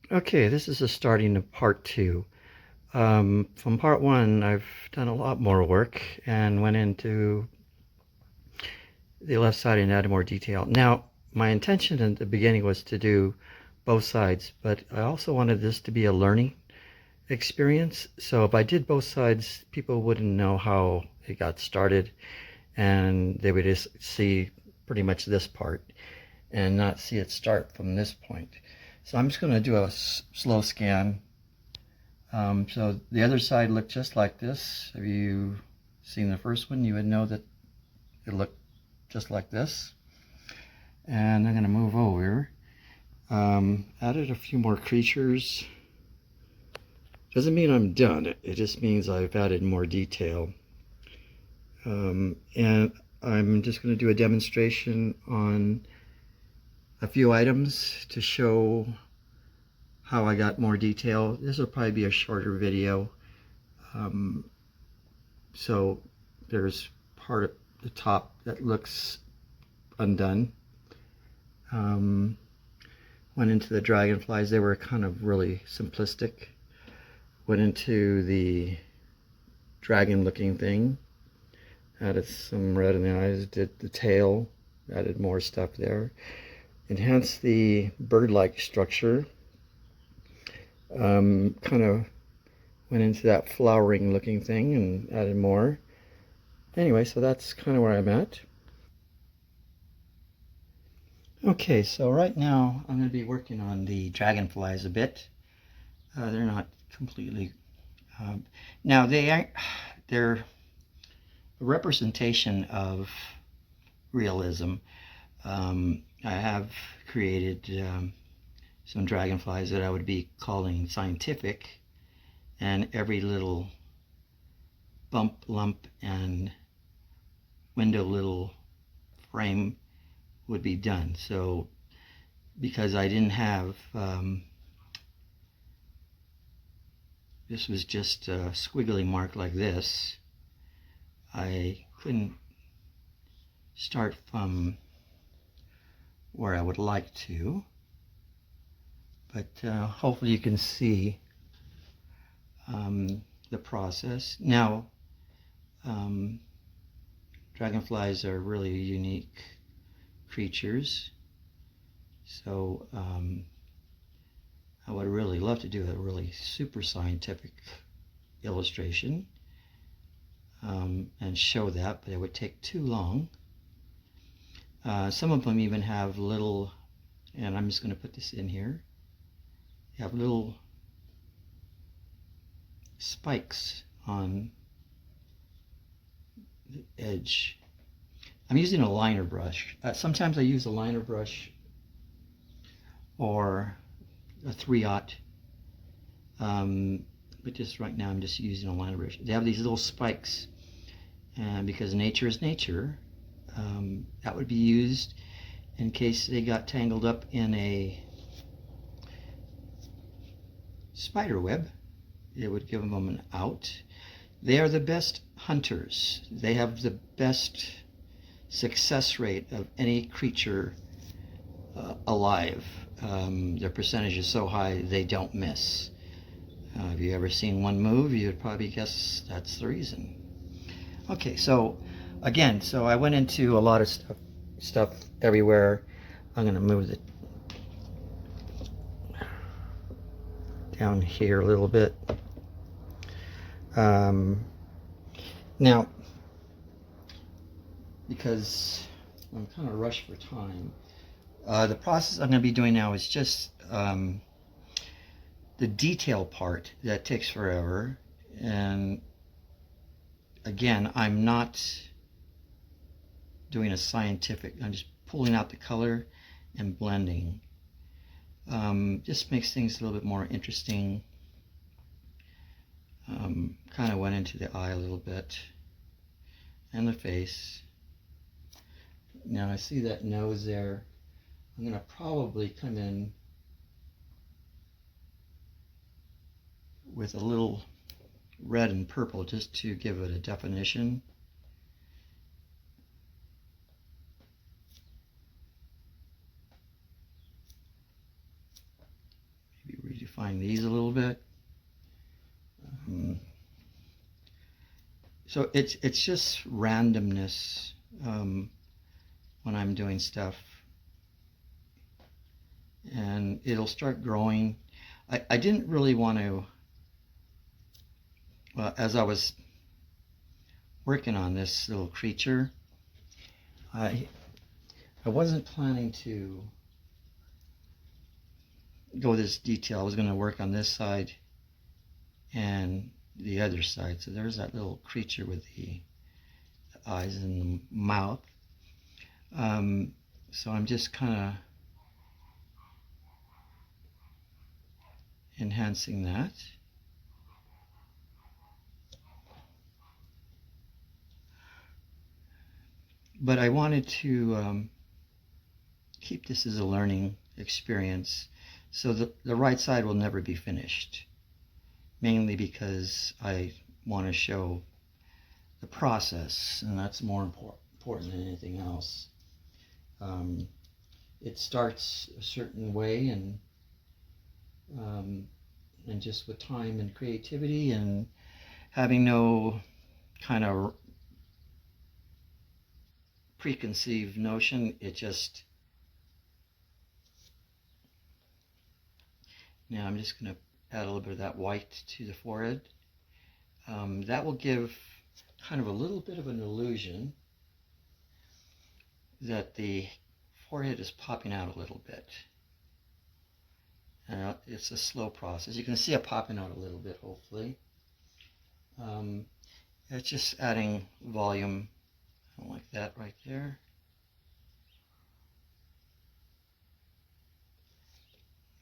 Okay, this is the starting of part two. From part one, I've done a lot more work and went into the left side and added more detail. Now, my intention in the beginning was to do both sides, but I also wanted this to be a learning experience. So if I did both sides, people wouldn't know how it got started, and they would just see pretty much this part and not see it start from this point. So I'm just going to do a slow scan. So the other side looked just like this. Have you seen the first one? You would know that it looked just like this. And I'm going to move over. Added a few more creatures. Doesn't mean I'm done. It just means I've added more detail. And I'm just going to do a demonstration on a few items to show how I got more detail. This will probably be a shorter video. So there's part of the top that looks undone. Went into the dragonflies. They were kind of really simplistic. Went into the dragon looking thing. Added some red in the eyes. Did the tail. Added more stuff there. Enhanced the bird-like structure. Kind of went into that flowering looking thing and added more. Anyway, so that's kind of where I'm at. Okay, so right now I'm going to be working on the dragonflies a bit. They're not completely... now they're a representation of realism. I have created some dragonflies that I would be calling scientific, and every little bump, lump, and window little frame would be done. So because I didn't have this was just a squiggly mark like this, I couldn't start from where I would like to, but hopefully you can see the process. Now, dragonflies are really unique creatures, so I would really love to do a really super scientific illustration and show that, but it would take too long. Some of them even have little, and I'm just going to put this in here, they have little spikes on the edge. I'm using a liner brush. Sometimes I use a liner brush or a 3/0, but just right now I'm just using a liner brush. They have these little spikes, and because nature is nature, that would be used in case they got tangled up in a spider web. It would give them an out. They are the best hunters. They have the best success rate of any creature alive. Their percentage is so high they don't miss. If you ever seen one move, you'd probably guess that's the reason. Okay, so again, so I went into a lot of stuff everywhere. I'm going to move it down here a little bit. Now, because I'm kind of rushed for time, the process I'm going to be doing now is just the detail part that takes forever. And again, I'm not doing a scientific, I'm just pulling out the color and blending. Just makes things a little bit more interesting. Kind of went into the eye a little bit and the face. Now I see that nose there. I'm going to probably come in with a little red and purple just to give it a definition. Maybe refine these a little bit. So it's just randomness when I'm doing stuff, and it'll start growing. I didn't really want to, well, as I was working on this little creature, I wasn't planning to go this detail. I was going to work on this side and the other side. So there's that little creature with the eyes and the mouth. So I'm just kind of enhancing that. But I wanted to keep this as a learning experience. So the right side will never be finished, mainly because I want to show the process, and that's more important than anything else. It starts a certain way, and just with time and creativity and having no kind of preconceived notion, it just, now I'm just going to add a little bit of that white to the forehead. That will give kind of a little bit of an illusion that the forehead is popping out a little bit. It's a slow process. You can see it popping out a little bit, hopefully. It's just adding volume like that right there.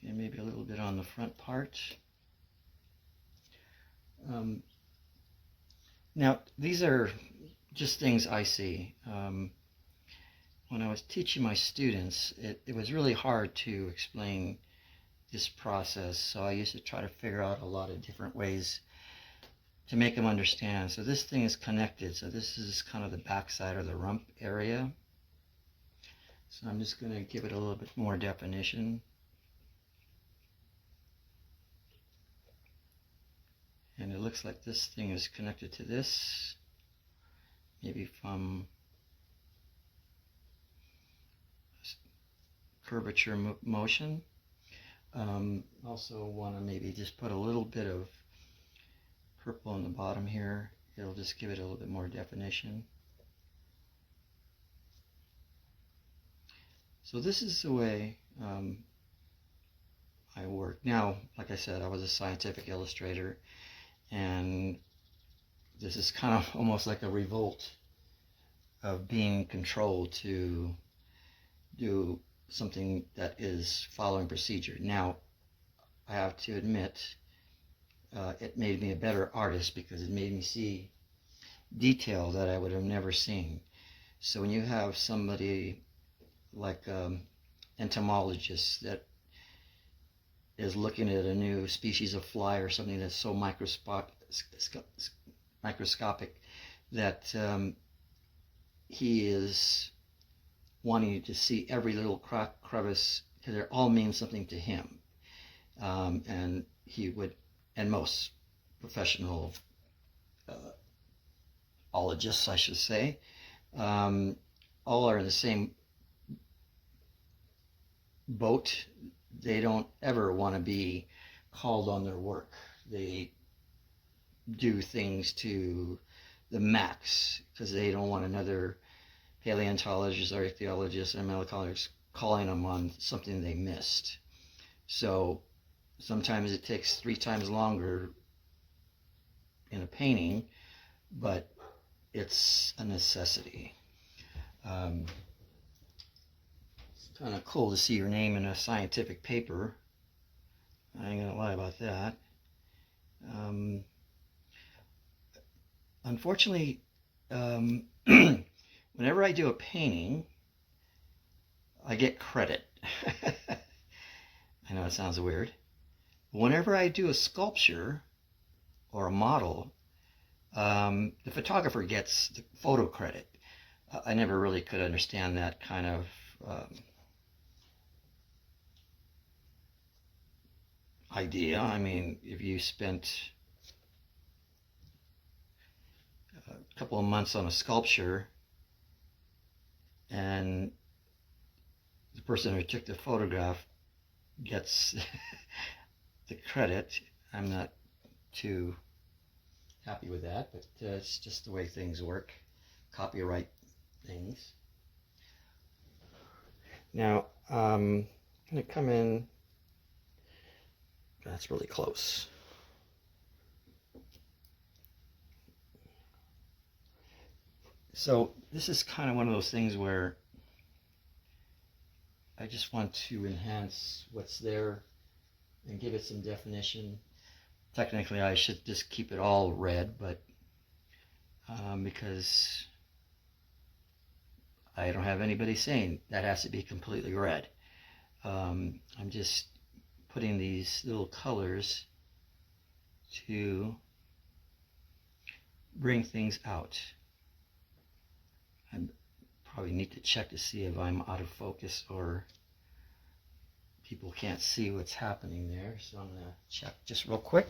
And maybe a little bit on the front part. Now, these are just things I see. When I was teaching my students, it was really hard to explain this process, so I used to try to figure out a lot of different ways to make them understand. So this thing is connected, so this is kind of the backside or the rump area. So I'm just going to give it a little bit more definition. And it looks like this thing is connected to this, maybe from curvature motion. Also want to maybe just put a little bit of purple on the bottom here. It'll just give it a little bit more definition. So this is the way I work. Now, like I said, I was a scientific illustrator, and this is kind of almost like a revolt of being controlled to do something that is following procedure. Now, I have to admit, it made me a better artist because it made me see detail that I would have never seen. So when you have somebody like entomologist that is looking at a new species of fly or something that's so microscopic that he is wanting to see every little crevice, because they all mean something to him. And he would, and most professional ologists, I should say, all are in the same boat. They don't ever want to be called on their work. They do things to the max because they don't want another paleontologist or archaeologist and melanologist calling them on something they missed. So sometimes it takes 3 times longer in a painting, but it's a necessity. It's kind of cool to see your name in a scientific paper. I ain't gonna lie about that. Unfortunately, whenever I do a painting, I get credit. I know it sounds weird. Whenever I do a sculpture or a model, the photographer gets the photo credit. I never really could understand that kind of idea. I mean, if you spent a couple of months on a sculpture and the person who took the photograph gets the credit, I'm not too happy with that, but it's just the way things work, copyright things. Now, I'm going to come in, that's really close. So this is kind of one of those things where I just want to enhance what's there and give it some definition. Technically, I should just keep it all red, but because I don't have anybody saying that has to be completely red. I'm just putting these little colors to bring things out. I probably need to check to see if I'm out of focus or people can't see what's happening there, so I'm going to check just real quick.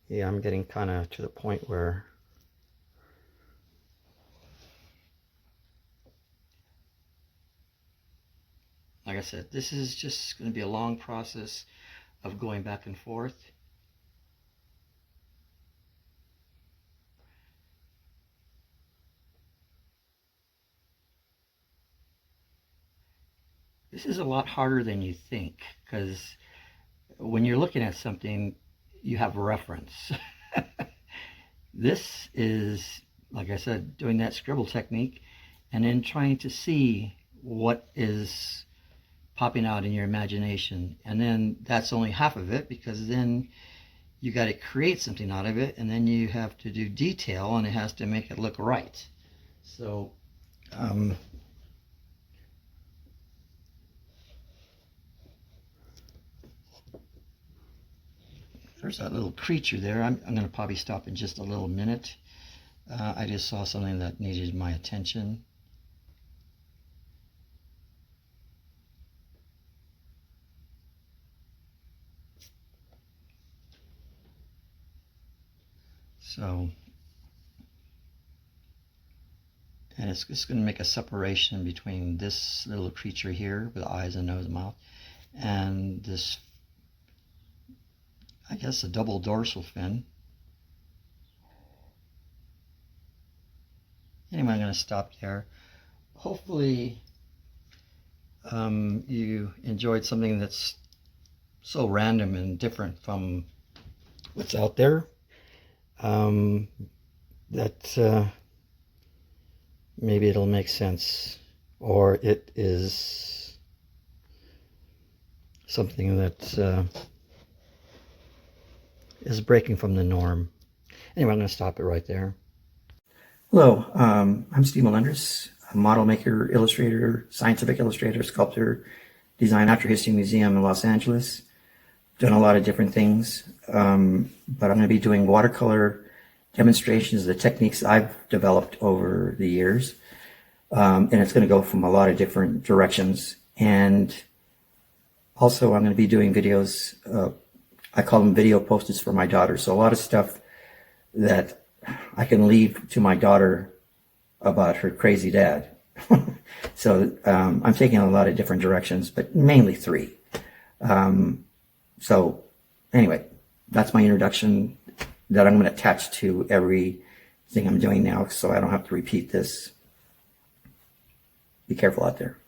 Yeah, I'm getting kind of to the point where like I said, this is just going to be a long process of going back and forth. This is a lot harder than you think, because when you're looking at something, you have a reference. This is, like I said, doing that scribble technique and then trying to see what is popping out in your imagination. And then that's only half of it, because then you got to create something out of it, and then you have to do detail, and it has to make it look right. So there's that little creature there. I'm going to probably stop in just a little minute. I just saw something that needed my attention. So, and it's just going to make a separation between this little creature here with eyes and nose and mouth and this, I guess, a double dorsal fin. Anyway, I'm going to stop there. Hopefully you enjoyed something that's so random and different from what's out there. That maybe it'll make sense, or it is something that is breaking from the norm. Anyway, I'm going to stop it right there. Hello, I'm Steve Melendrez, a model maker, illustrator, scientific illustrator, sculptor, design Natural History Museum in Los Angeles. Done a lot of different things, but I'm going to be doing watercolor demonstrations of the techniques I've developed over the years, and it's going to go from a lot of different directions. And also I'm going to be doing videos, I call them video posters for my daughter, so a lot of stuff that I can leave to my daughter about her crazy dad. So I'm taking a lot of different directions, but mainly three. So anyway, that's my introduction that I'm going to attach to everything I'm doing now, so I don't have to repeat this. Be careful out there.